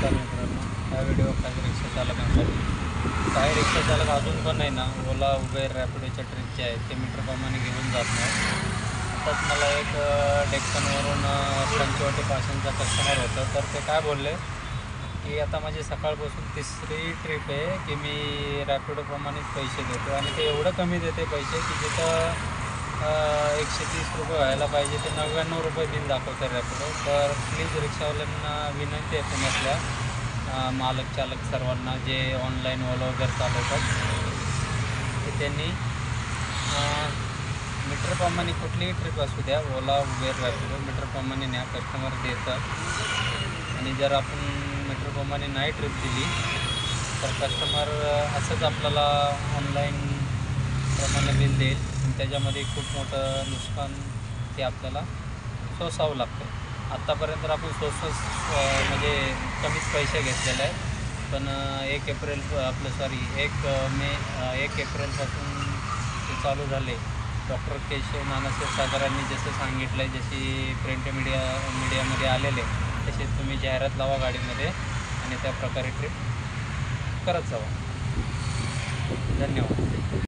नमस्कार मित्रांनो, हा व्हिडिओ काही रिक्षा चालकांसाठी. काही रिक्षा चालक अजून पण आहे ना, ओला उबेर रॅपिडोच्या ट्रिप जे आहेत ते मीटरप्रमाणे घेऊन जात नाही. आताच मला एक डेक्कनवरून पंचवटी पासूनचा कस्टमर होतं, तर ते काय बोलले की आता माझी सकाळपासून तिसरी ट्रिप आहे की मी रॅपिडोप्रमाणेच पैसे देतो आणि ते एवढं कमी देते पैसे की जिथं 130 रुपये व्हायला पाहिजे ते 99 रुपये बिल दाखवतं रॅपिडो. तर प्लीज रिक्षावाल्यांना विनंती आहे पुण्यातल्या मालक चालक सर्वांना जे ऑनलाईन ओला उबेर चालवतात की त्यांनी मीटरप्रमाणे कुठलीही ट्रिप असू द्या, ओला उबेर रॅपिडो मीटरप्रमाणे न्या, कस्टमर देतात. आणि जर आपण मीटरप्रमाणे नाही ट्रिप दिली तर कस्टमर असंच आपल्याला ऑनलाईन प्रमाणे बिल देईल आणि त्याच्यामध्ये खूप मोठं नुकसान ते आपल्याला सोसावं लागतं. आत्तापर्यंत आपण म्हणजे कमीच पैसे घेतलेले आहेत, पण 1 एप्रिलपासून ते चालू झाले. डॉक्टर केशव नानासाहेब सागरांनी जसं सांगितलं आहे, जशी प्रिंट मीडियामध्ये आलेले तसेच तुम्ही जाहिरात लावा गाडीमध्ये आणि त्या प्रकारे ट्रिप करत जावा. धन्यवाद.